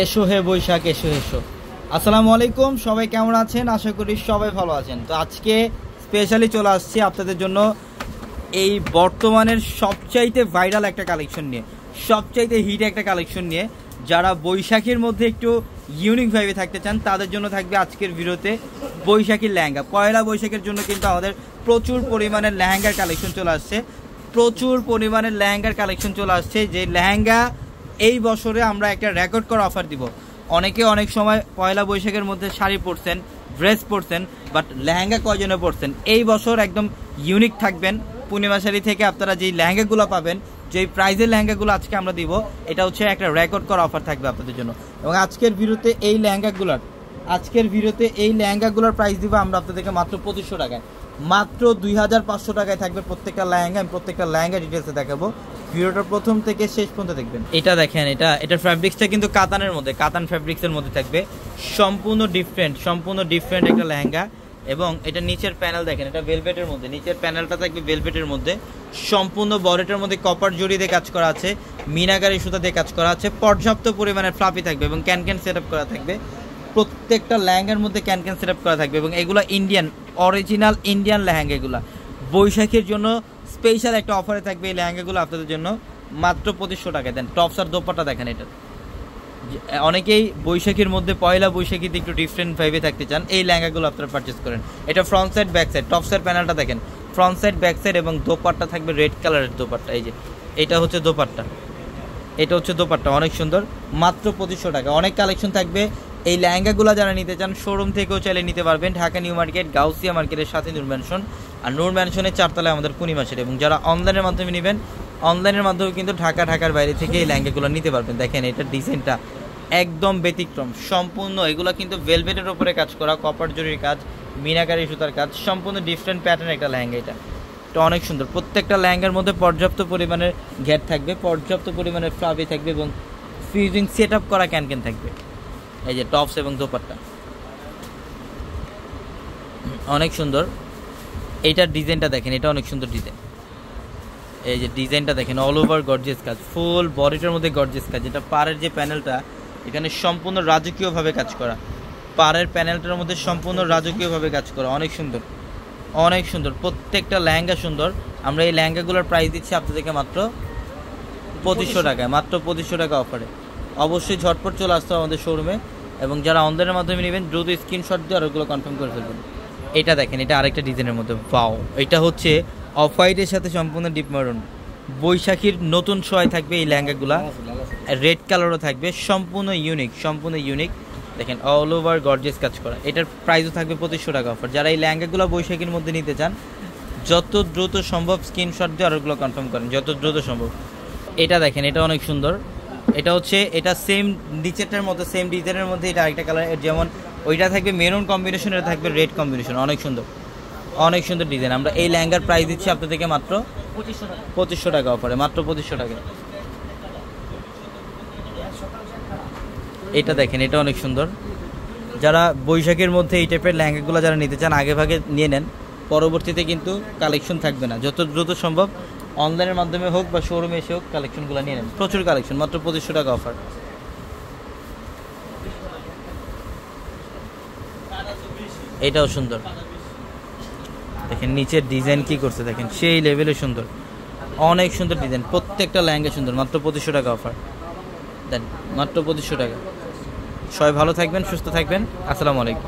এসো হে বৈশাখ এসো এসো। আসসালামু আলাইকুম, সবাই কেমন আছেন? আশা করি সবাই ভালো আছেন। তো আজকে স্পেশালি চলে আসছি আপনাদের জন্য এই বর্তমানের সবচাইতে ভাইরাল একটা কালেকশন নিয়ে, সবচাইতে হিট একটা কালেকশন নিয়ে। যারা বৈশাখীর মধ্যে একটু ইউনিক ভাবে থাকতে চান তাদের জন্য থাকবে আজকের ভিডিওতে বৈশাখীর লেহেঙ্গা। পয়লা বৈশাখের জন্য কিন্তু আমাদের প্রচুর পরিমাণের লেহেঙ্গার কালেকশন চলে আসছে, প্রচুর পরিমাণের লেহেঙ্গার কালেকশন চলে আসছে। যে লেহেঙ্গা এই বছরে আমরা একটা রেকর্ড করা অফার দিব। অনেকে অনেক সময় পয়লা বৈশাখের মধ্যে শাড়ি পরছেন, ড্রেস পরছেন, বাট লেহেঙ্গা কয়জনে পরছেন? এই বছর একদম ইউনিক থাকবেন। পূর্ণিমা শাড়ি থেকে আপনারা যেই লেহেঙ্গাগুলো পাবেন, যেই প্রাইজের লেহেঙ্গাগুলো আজকে আমরা দিব, এটা হচ্ছে একটা রেকর্ড করা অফার থাকবে আপনাদের জন্য। এবং আজকের ভিডিওতে এই লেহেঙ্গাগুলোর প্রাইস দিব আমরা আপনাদেরকে মাত্র 2500 টাকায়, মাত্র 2500 টাকায় থাকবে প্রত্যেকটা লেহেঙ্গা। আমি প্রত্যেকটা লেহেঙ্গা ডিটেলসে দেখাবো, ভিডিওটা প্রথম থেকে শেষ পর্যন্ত দেখবেন। এটা দেখেন, এটার ফ্যাব্রিক্সটা কিন্তু কাতানের মধ্যে, কাতান ফ্যাব্রিক্সের মধ্যে থাকবে। সম্পূর্ণ ডিফারেন্ট একটা লেহেঙ্গা। এবং এটা নিচের প্যানেল দেখেন, এটা ভেলভেটের মধ্যে, নিচের প্যানেলটা থাকবে ভেলভেটের মধ্যে। সম্পূর্ণ বডিটার মধ্যে কপার জড়ি দিয়ে কাজ করা আছে, মিনাকারি সুতা দিয়ে কাজ করা আছে। পর্যাপ্ত পরিমাণে ফ্লাফি থাকবে এবং ক্যান সেট আপ করা থাকবে। প্রত্যেকটা লেহেঙ্গার মধ্যে ক্যান সেট আপ করা থাকবে। এবং এগুলো অরিজিনাল ইন্ডিয়ান লেহেঙ্গা। এগুলো বৈশাখীর জন্য স্পেশাল একটা অফারে থাকবে এই লেহেঙ্গাগুলো আপনাদের জন্য মাত্র 2500 টাকায়। দেন টপস আর দোপাট্টা দেখেন। এটা অনেকেই বৈশাখীর মধ্যে পয়লা বৈশাখীতে একটু ডিফারেন্ট ভাইবে থাকতে চান, এই লেহেঙ্গাগুলো আপনারা পারচেস করেন। এটা ফ্রন্ট সাইড ব্যাক সাইড, টপসের প্যানেলটা দেখেন, ফ্রন্ট সাইড ব্যাক সাইড। এবং দোপাট্টা থাকবে রেড কালারের দোপাট্টা। এই যে এটা হচ্ছে দোপাট্টা, অনেক সুন্দর, মাত্র 2500 টাকা। অনেক কালেকশন থাকবে। এই লেহেঙ্গাগুলো যারা নিতে চান শোরুম থেকেও চাইলে নিতে পারবেন। ঢাকা নিউ মার্কেট, গাউসিয়া মার্কেটের সাথে নূর ম্যানশন, আর নূর ম্যানশনের 4 তলায় আমাদের পূর্ণিমা শাড়ি। এবং যারা অনলাইনের মাধ্যমে নেবেন, অনলাইনের মাধ্যমে কিন্তু ঢাকার বাইরে থেকে এই লেহেঙ্গাগুলো নিতে পারবেন। দেখেন এটার ডিজাইনটা একদম ব্যতিক্রম। সম্পূর্ণ এগুলো কিন্তু ভেলভেটের উপরে কাজ করা, কপার জরির কাজ, মিনাকারি সুতার কাজ, সম্পূর্ণ ডিফারেন্ট প্যাটার্নের একটা লেহেঙ্গা। এটা অনেক সুন্দর। প্রত্যেকটা লেহেঙ্গার মধ্যে পর্যাপ্ত পরিমাণের ঘের থাকবে, পর্যাপ্ত পরিমাণের ফ্লাফি থাকবে এবং ফিউজিং সেট আপ করা ক্যান থাকবে। এই যে টপস এবং দোপাট্টা অনেক সুন্দর। এইটার ডিজাইনটা দেখেন, এটা অনেক সুন্দর ডিজাইন। এই যে ডিজাইনটা দেখেন, অল ওভার গর্জিয়াস কাজ, ফুল বডিটার মধ্যে গর্জিয়াস কাজ। এটা পাড়ের যে প্যানেলটা, এখানে সম্পূর্ণ রাজকীয়ভাবে কাজ করা। পাড়ের প্যানেলটার মধ্যে সম্পূর্ণ রাজকীয়ভাবে কাজ করা, অনেক সুন্দর, অনেক সুন্দর। প্রত্যেকটা লেহেঙ্গা সুন্দর। আমরা এই লেহেঙ্গাগুলোর প্রাইস দিচ্ছি আপনাদেরকে মাত্র 2500 টাকায়, মাত্র 2500 টাকা অফারে। অবশ্যই ঝটপট চলে আসতে হবে আমাদের শোরুমে। এবং যারা অনলাইনের মাধ্যমে নেবেন দ্রুত স্ক্রিনশট দিয়ে আর ওগুলো কনফার্ম করে ফেলবেন। এটা দেখেন, এটা আরেকটা ডিজাইনের মধ্যে, ওয়াও। এটা হচ্ছে অফ হোয়াইটের সাথে সম্পূর্ণ ডিপ মারুন। বৈশাখীর নতুন সোয়াই থাকবে এই লেহেঙ্গাগুলা, রেড কালারও থাকবে। সম্পূর্ণ ইউনিক দেখেন, অল ওভার গর্জিয়াস কাজ করা। এটার প্রাইসও থাকবে 2500 টাকা অফার। যারা এই লেহেঙ্গাগুলো বৈশাখীর মধ্যে নিতে চান, যত দ্রুত সম্ভব স্ক্রিনশট দিয়ে আর ওগুলো কনফার্ম করেন, যত দ্রুত সম্ভব। এটা দেখেন, এটা অনেক সুন্দর। এটা সেম নিচেরটার মতো, সেম ডিজাইনের মধ্যে এটা আরেকটা কালার, যেমন ওইটা থাকবে মেরুন কম্বিনেশন, এটা থাকবে রেড কম্বিনেশন। অনেক সুন্দর ডিজাইন। আমরা এই লেহেঙ্গার প্রাইস দিচ্ছি আপনাদেরকে মাত্র 2500 টাকা অফারে, মাত্র 2500 টাকা। এটা দেখেন, এটা অনেক সুন্দর। যারা বৈশাখের মধ্যে এই টাইপের লেহেঙ্গাগুলো যারা নিতে চান, আগে ভাগে নিয়ে নেন, পরবর্তীতে কিন্তু কালেকশন থাকবে না। যত দ্রুত সম্ভব অনলাইনের মাধ্যমে হোক বা শোরুমে এসে হোক কালেকশনগুলো নিয়ে নেন। প্রচুর কালেকশন, মাত্র 2500 টাকা অফার। এটাও সুন্দর, দেখেন নিচের ডিজাইন কি করছে দেখেন, সেই লেভেলে সুন্দর, অনেক সুন্দর ডিজাইন। প্রত্যেকটা লেহেঙ্গা সুন্দর, মাত্র 2500 টাকা অফার। দেন মাত্র 2500 টাকা। সবাই ভালো থাকবেন, সুস্থ থাকবেন। আসসালামু আলাইকুম।